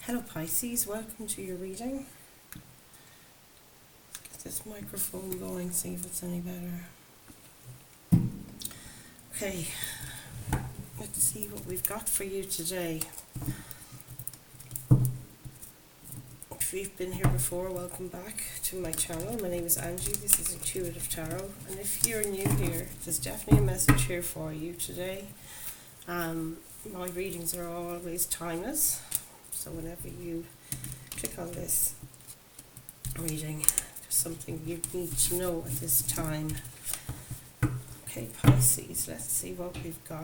Hello Pisces, welcome to your reading. Get this microphone going, see if it's any better. Okay, let's see what we've got for you today. If you've been here before, welcome back to my channel. My name is Angie, this is Intuitive Tarot, and if you're new here, there's definitely a message here for you today. My readings are always timeless, so whenever you click on this reading, there's something you need to know at this time. Okay, Pisces, let's see what we've got.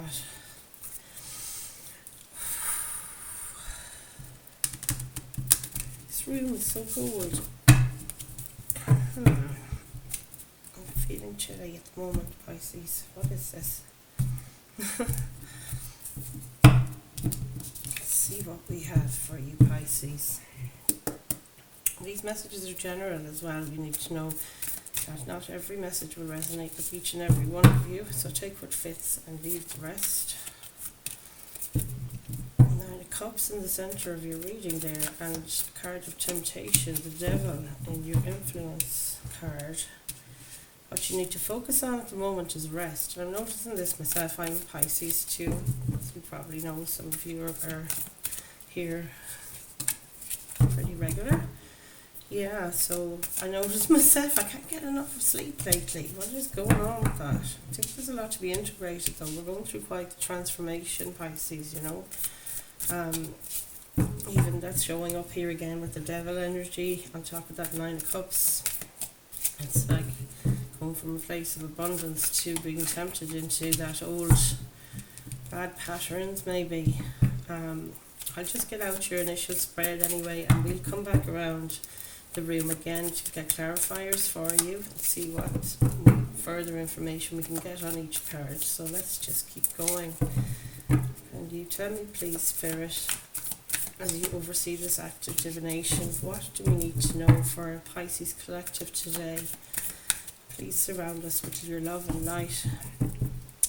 This room is so cold. I'm feeling chilly at the moment, Pisces. What is this? See what we have for you, Pisces. These messages are general as well. You need to know that not every message will resonate with each and every one of you, so take what fits and leave the rest. Nine of Cups in the center of your reading there, and the card of temptation, the devil in your influence card. What you need to focus on at the moment is rest. And I'm noticing this myself. I'm a Pisces too, as you probably know. Some of you are here pretty regular. Yeah, so I noticed myself, I can't get enough of sleep lately. What is going on with that? I think there's a lot to be integrated though. We're going through quite the transformation, Pisces, you know. Even that's showing up here again with the devil energy on top of that Nine of Cups. It's like going from a place of abundance to being tempted into that old bad patterns maybe. I'll just get out your initial spread anyway, and we'll come back around the room again to get clarifiers for you and see what further information we can get on each card. So let's just keep going. And you tell me please, Spirit, as you oversee this act of divination, what do we need to know for our Pisces collective today? Please surround us with your love and light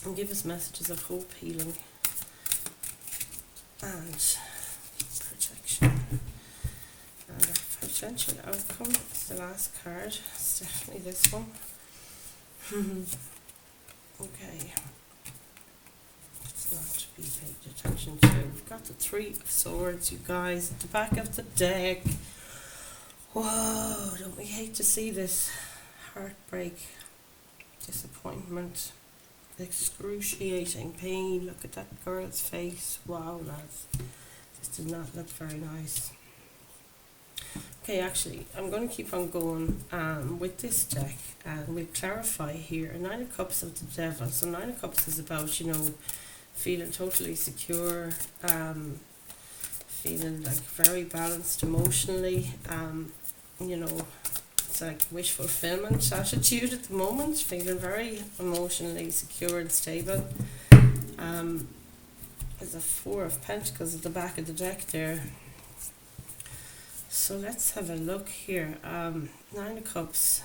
and give us messages of hope, healing and protection. And our potential outcome is the last card. It's definitely this one. Okay. It's not to be paid attention to. We've got the Three of Swords, you guys, at the back of the deck. Whoa, don't we hate to see this? Heartbreak, disappointment, excruciating pain. Look at that girl's face. Wow, lads, this did not look very nice. Okay, actually, I'm going to keep on going with this deck, and we'll clarify here. Nine of Cups of the Devil. So Nine of Cups is about, you know, feeling totally secure, feeling like very balanced emotionally, you know, it's like wish fulfillment attitude at the moment, feeling very emotionally secure and stable. There's a Four of Pentacles at the back of the deck there. So let's have a look here. Nine of Cups,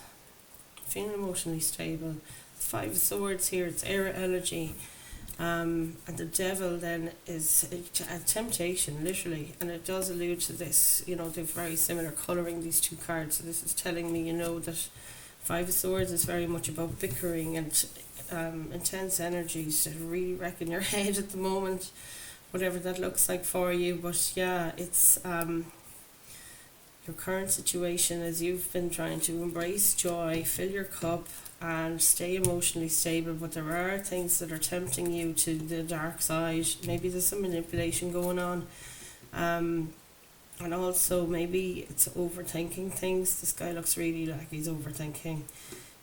feeling emotionally stable. Five of Swords here, it's air energy. And the devil then is a temptation, literally, and it does allude to this, you know, they're very similar colouring, these two cards. So this is telling me, you know, that Five of Swords is very much about bickering and intense energies that really wreck in your head at the moment, whatever that looks like for you. But yeah, it's your current situation is you've been trying to embrace joy, fill your cup and stay emotionally stable, but there are things that are tempting you to the dark side. Maybe there's some manipulation going on, and also maybe it's overthinking things. This guy looks really like he's overthinking.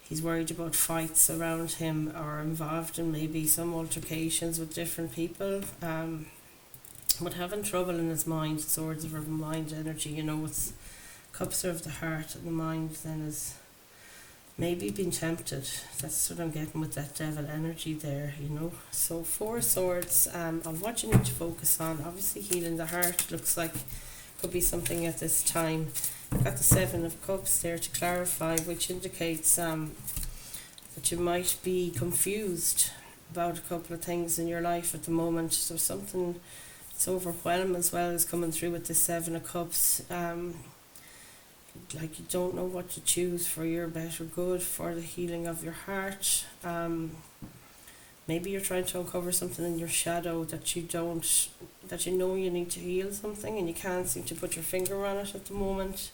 He's worried about fights around him, or involved in maybe some altercations with different people, but having trouble in his mind. Swords are of mind energy, you know, it's Cups are of the heart, and the mind then is maybe being tempted. That's what I'm getting with that devil energy there, you know. So Four of Swords, on what you need to focus on, obviously healing the heart looks like could be something at this time. I've got the Seven of Cups there to clarify, which indicates that you might be confused about a couple of things in your life at the moment. So something It's overwhelm as well as coming through with the Seven of Cups. Like you don't know what to choose for your better good, for the healing of your heart. Maybe you're trying to uncover something in your shadow that you know you need to heal something and you can't seem to put your finger on it at the moment.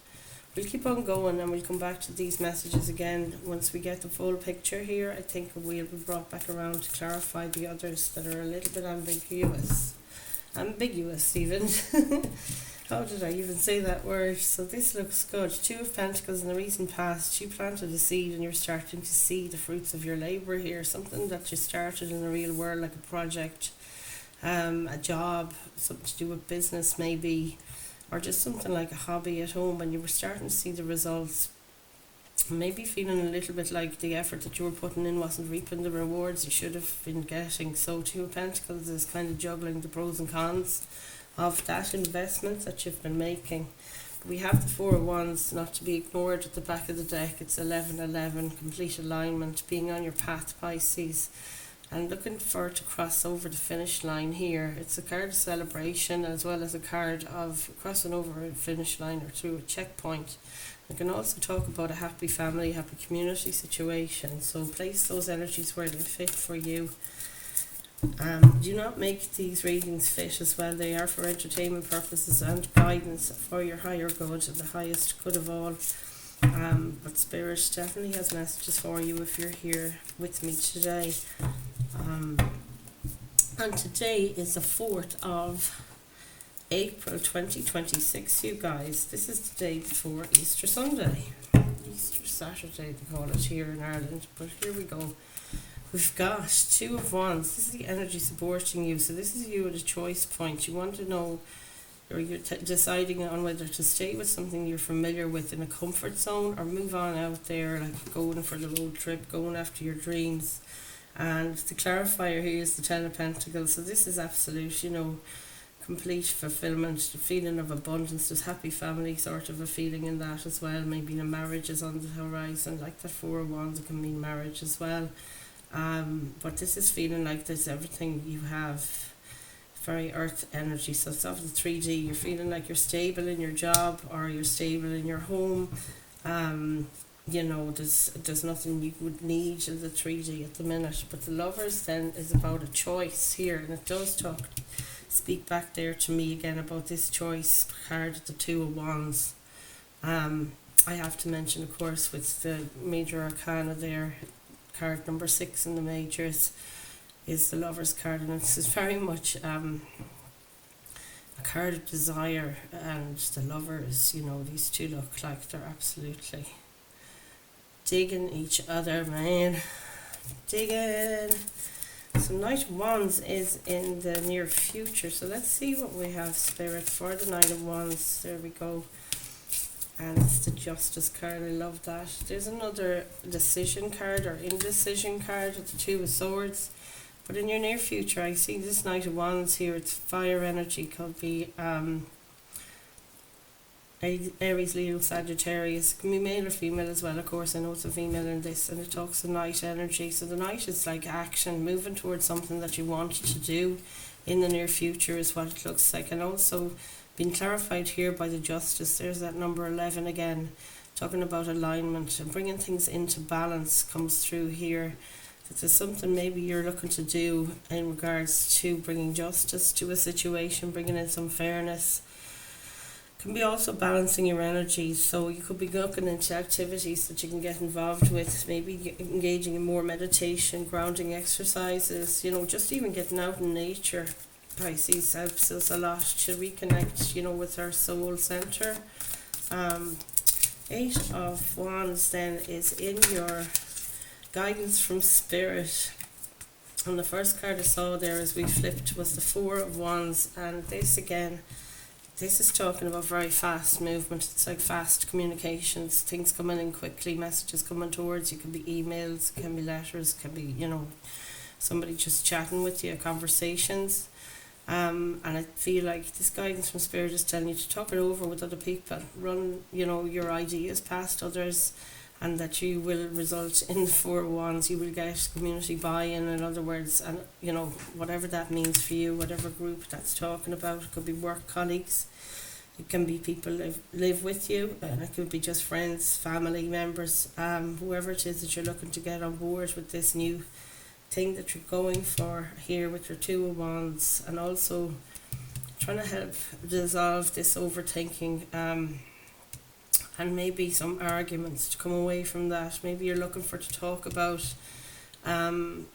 We'll keep on going and we'll come back to these messages again once we get the full picture here. I think we'll be brought back around to clarify the others that are a little bit ambiguous. Ambiguous even. How did I even say that word? So this looks good. Two of Pentacles. In the recent past, you planted a seed and you're starting to see the fruits of your labour here. Something that you started in the real world, like a project, a job, something to do with business maybe, or just something like a hobby at home, and you were starting to see the results. Maybe feeling a little bit like the effort that you were putting in wasn't reaping the rewards you should have been getting. So Two of Pentacles is kind of juggling the pros and cons of that investment that you've been making. We have the Four of Wands, not to be ignored, at the back of the deck. It's 11-11, complete alignment, being on your path, Pisces, and looking for it to cross over the finish line here. It's a card of celebration as well as a card of crossing over a finish line or through a checkpoint. We can also talk about a happy family, happy community situation. So place those energies where they fit for you. Do not make these readings fit as well. They are for entertainment purposes and guidance for your higher good and the highest good of all. But Spirit definitely has messages for you if you're here with me today. And today is the 4th of April 2026, you guys. This is the day before Easter Sunday. Easter Saturday they call it here in Ireland. But here we go. We've got Two of Wands. This is the energy supporting you. So this is you at a choice point. You want to know, or you're deciding on whether to stay with something you're familiar with in a comfort zone or move on out there, like going for the road trip, going after your dreams. And the clarifier here is the Ten of Pentacles. So this is absolute, complete fulfillment, the feeling of abundance. There's happy family sort of a feeling in that as well. Maybe a marriage is on the horizon, like the Four of Wands, it can mean marriage as well. But this is feeling like there's everything you have, very earth energy. So it's of the 3D. You're feeling like you're stable in your job or you're stable in your home. There's nothing you would need in the 3D at the minute. But the Lovers then is about a choice here, and it does speak back there to me again about this choice card, the Two of Wands. I have to mention, of course, with the major arcana there, card number 6 in the majors is the Lovers card, and this is very much a card of desire. And the Lovers, these two look like they're absolutely digging each other, man, digging. So Knight of Wands is in the near future, so let's see what we have, Spirit, for the Knight of Wands. There we go. And it's the Justice card. I love that. There's another decision card or indecision card with the Two of Swords. But in your near future, I see this Knight of Wands here. It's fire energy. Could be Aries, Leo, Sagittarius. It can be male or female as well. Of course, I know it's a female in this. And it talks the Knight energy. So the Knight is like action, moving towards something that you want to do in the near future is what it looks like. And also being clarified here by the Justice. There's that number 11 again, talking about alignment and bringing things into balance comes through here. That there's something maybe you're looking to do in regards to bringing justice to a situation, bringing in some fairness. Can be also balancing your energies, so you could be looking into activities that you can get involved with, maybe engaging in more meditation, grounding exercises, just even getting out in nature. Pisces helps us a lot to reconnect, with our soul center. 8 of Wands then is in your guidance from Spirit. And the first card I saw there as we flipped was the Four of Wands, and this is talking about very fast movement. It's like fast communications, things coming in quickly, messages coming towards you. Can be emails, can be letters, can be, somebody just chatting with you, conversations. And I feel like this guidance from Spirit is telling you to talk it over with other people, run your ideas past others, and that you will result in the Four of Wands. You will get community buy-in, in other words, and whatever that means for you, whatever group that's talking about. It could be work colleagues, it can be people live with you, and it could be just friends, family members, whoever it is that you're looking to get on board with this new thing that you're going for here with your Two of Wands, and also trying to help dissolve this overthinking, and maybe some arguments to come away from that. Maybe you're looking to talk about, and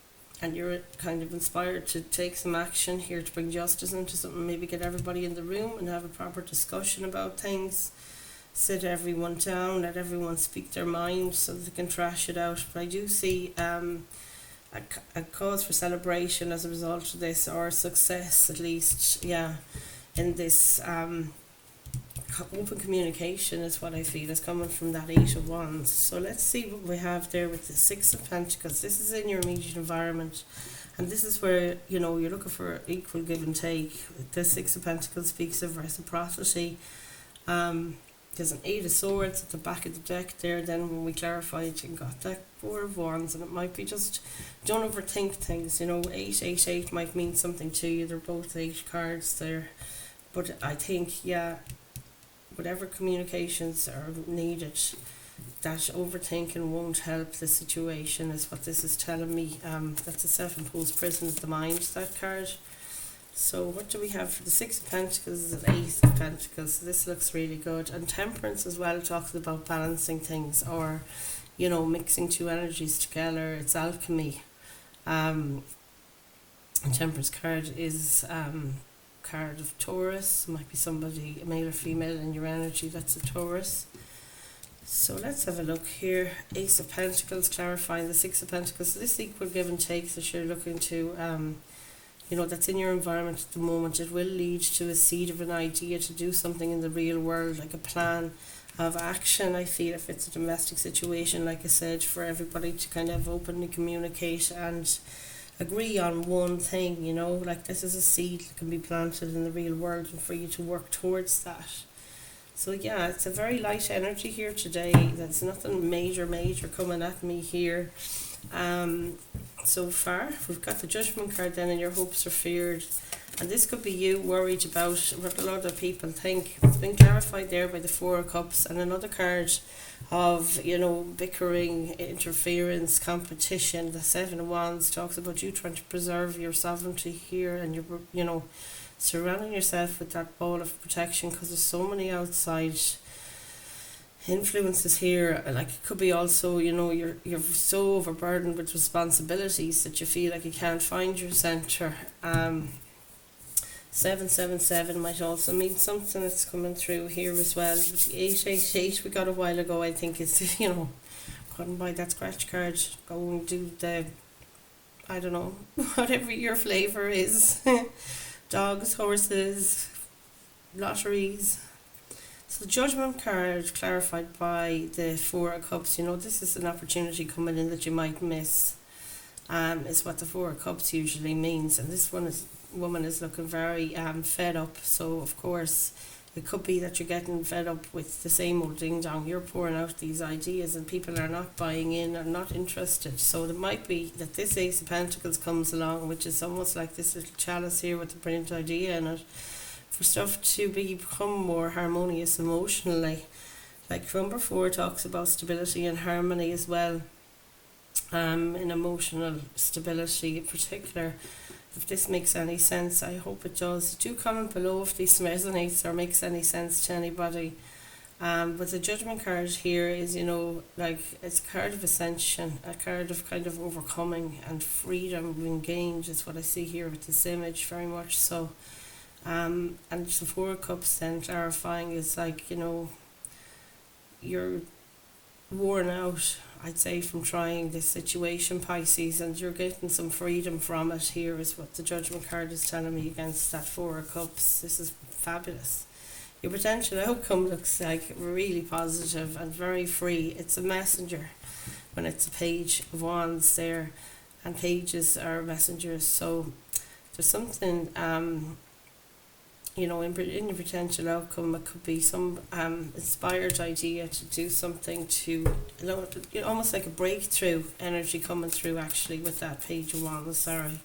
you're kind of inspired to take some action here to bring justice into something, maybe get everybody in the room and have a proper discussion about things, sit everyone down, let everyone speak their mind so that they can trash it out. But I do see a cause for celebration as a result of this, or success at least, in this open communication is what I feel is coming from that Eight of Wands. So let's see what we have there with the Six of Pentacles. This is in your immediate environment, and this is where you're looking for equal give and take. The Six of Pentacles speaks of reciprocity. There's an Eight of Swords at the back of the deck there. Then when we clarified, you got that Four of Wands, and it might be just don't overthink things. 888 might mean something to you. They're both 8 cards there, but I think whatever communications are needed, that overthinking won't help the situation, is what this is telling me. That's a self-imposed prison of the mind, that card. So what do we have for the Six of Pentacles? Is an Ace of Pentacles. So this looks really good. And Temperance as well talks about balancing things, or mixing two energies together. It's alchemy. And Temperance card is card of Taurus. Might be somebody, male or female, in your energy that's a Taurus. So let's have a look here. Ace of Pentacles clarifying the Six of Pentacles. So this equal give and take that you're looking to that's in your environment at the moment, it will lead to a seed of an idea to do something in the real world, like a plan of action. I feel if it's a domestic situation, like I said, for everybody to kind of openly communicate and agree on one thing, like this is a seed that can be planted in the real world, and for you to work towards that. So it's a very light energy here today. There's nothing major coming at me here. So far we've got the Judgment card then, and your hopes are feared, and this could be you worried about what a lot of people think. It's been clarified there by the Four of Cups, and another card of bickering, interference, competition. The Seven of Wands talks about you trying to preserve your sovereignty here, and you're surrounding yourself with that ball of protection, because there's so many outside influences here. Like it could be also you're so overburdened with responsibilities that you feel like you can't find your center. 777 might also mean something that's coming through here as well. With the 888 we got a while ago, I think is couldn't buy that scratch card. Go and do the whatever your flavour is. Dogs, horses, lotteries. So the Judgment card clarified by the Four of Cups, this is an opportunity coming in that you might miss, is what the Four of Cups usually means. And this woman is looking very fed up. So of course it could be that you're getting fed up with the same old ding dong. You're pouring out these ideas and people are not buying in, or not interested. So it might be that this Ace of Pentacles comes along, which is almost like this little chalice here with the brilliant idea in it, for stuff to become more harmonious emotionally. Like number 4 talks about stability and harmony as well, in emotional stability in particular. If this makes any sense, I hope it does. Do comment below if this resonates or makes any sense to anybody. But the Judgment card here is, it's a card of ascension, a card of kind of overcoming and freedom being gained, is what I see here with this image, very much so. And the Four of Cups then clarifying is like, you're worn out, I'd say, from trying this situation, Pisces, and you're getting some freedom from it here, is what the Judgment card is telling me against that Four of Cups. This is fabulous. Your potential outcome looks like really positive and very free. It's a messenger when it's a Page of Wands there, and pages are messengers. So there's something in your potential outcome, it could be some inspired idea to do something to, almost like a breakthrough energy coming through actually with that page of wands, sorry.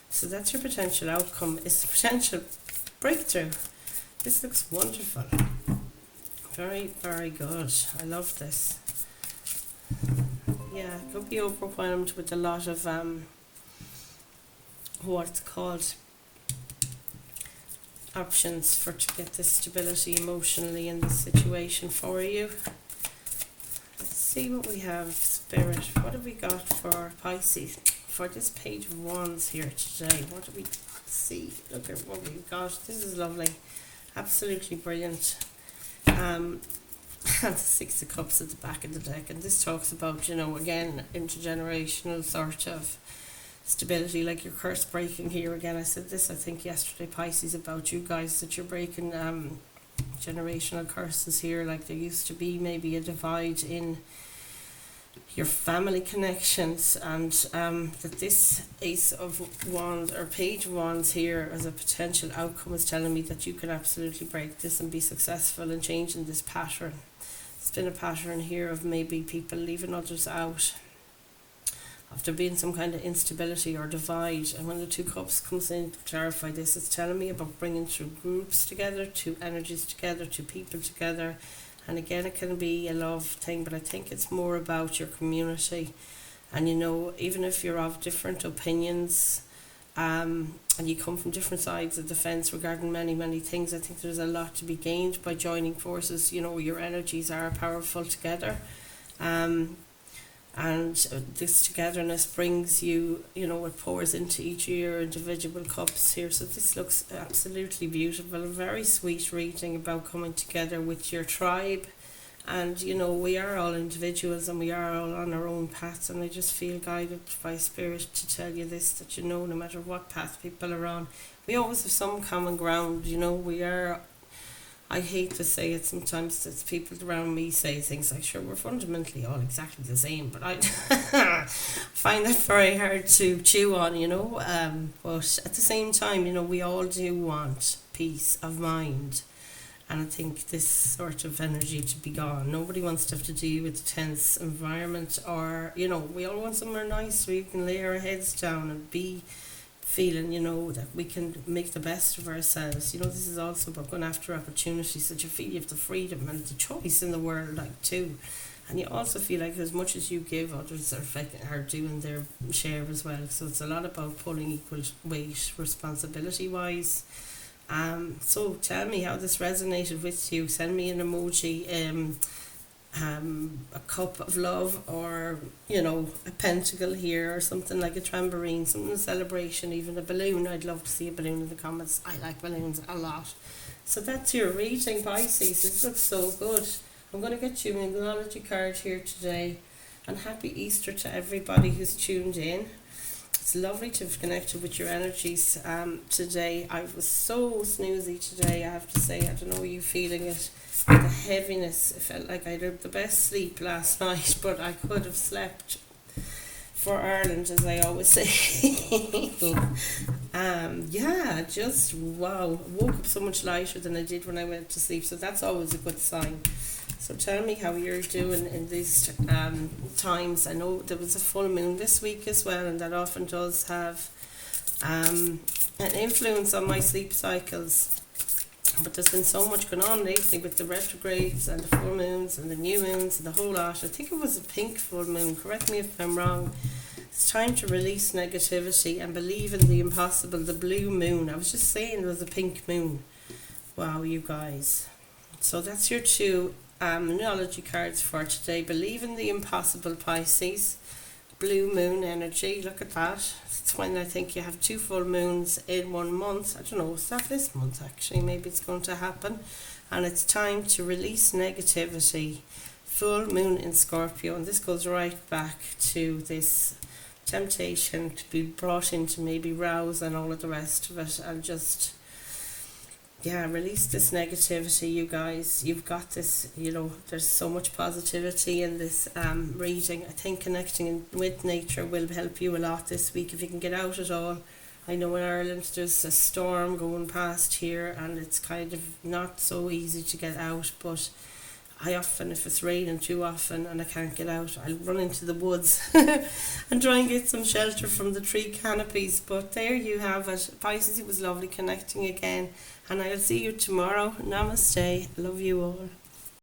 So that's your potential outcome, is potential breakthrough. This looks wonderful. Very, very good. I love this. Yeah, could be overwhelmed with a lot of what's called options for to get this stability emotionally in this situation for you. Let's see what we have, Spirit. What have we got for Pisces for this page of wands here today? What do we see? Look at what we've got. This is lovely. Absolutely brilliant. And the Six of Cups at the back of the deck, and this talks about, again, intergenerational sort of stability, like your curse breaking here again. I said this, I think, yesterday, Pisces, about you guys, that you're breaking generational curses here. Like there used to be maybe a divide in your family connections, and that this Ace of Wands or Page of Wands here as a potential outcome is telling me that you can absolutely break this and be successful in changing this pattern. It's been a pattern here of maybe people leaving others out after being some kind of instability or divide. And when the Two Cups comes in to clarify this, it's telling me about bringing two groups together, two energies together, two people together. And again, it can be a love thing, but I think it's more about your community. And even if you're of different opinions, and you come from different sides of the fence regarding many, many things, I think there's a lot to be gained by joining forces. Your energies are powerful together. And this togetherness brings you, it pours into each of your individual cups here. So this looks absolutely beautiful. A very sweet reading about coming together with your tribe. And, we are all individuals and we are all on our own paths. And I just feel guided by Spirit to tell you this, that, no matter what path people are on, we always have some common ground. We are, I hate to say it sometimes, it's people around me say things like, sure, we're fundamentally all exactly the same, but I find that very hard to chew on, but at the same time, we all do want peace of mind, and I think this sort of energy to be gone. Nobody wants to have to deal with a tense environment, or, we all want somewhere nice where you can lay our heads down and be feeling, that we can make the best of ourselves. This is also about going after opportunities, that you feel you have the freedom and the choice in the world, like, too. And you also feel like as much as you give, others are doing their share as well. So it's a lot about pulling equal weight responsibility wise. So tell me how this resonated with you. Send me an emoji, a cup of love, or a pentacle here, or something like a tambourine, something, a celebration, even a balloon. I'd love to see a balloon in the comments. I like balloons a lot. So that's your reading, Pisces. It looks so good. I'm going to get you an acknowledgement card here today, and happy Easter to everybody who's tuned in. It's lovely to have connected with your energies today. I was so snoozy today, I have to say. I don't know, you feeling it, the heaviness. It felt like I had the best sleep last night, but I could have slept for Ireland, as I always say. Just wow, woke up so much lighter than I did when I went to sleep, so that's always a good sign. So tell me how you're doing in these times. I know there was a full moon this week as well, and that often does have an influence on my sleep cycles. But there's been so much going on lately with the retrogrades and the full moons and the new moons and the whole lot. I think it was a pink full moon, correct me if I'm wrong. It's time to release negativity and believe in the impossible. The blue moon, I was just saying there was a pink moon. Wow, you guys. So that's your two numerology cards for today. Believe in the impossible, Pisces. Blue moon energy, look at that. It's when I think you have two full moons in 1 month. I don't know, is that this month actually? Maybe it's going to happen. And it's time to release negativity. Full moon in Scorpio, and this goes right back to this temptation to be brought into maybe rouse and all of the rest of it, and just release this negativity, you guys. You've got this, there's so much positivity in this reading. I think connecting with nature will help you a lot this week if you can get out at all, I know in Ireland there's a storm going past here, and it's kind of not so easy to get out, but I often, if it's raining too often and I can't get out, I'll run into the woods and try and get some shelter from the tree canopies. But there you have it. Pisces, it was lovely connecting again, and I'll see you tomorrow. Namaste. Love you all.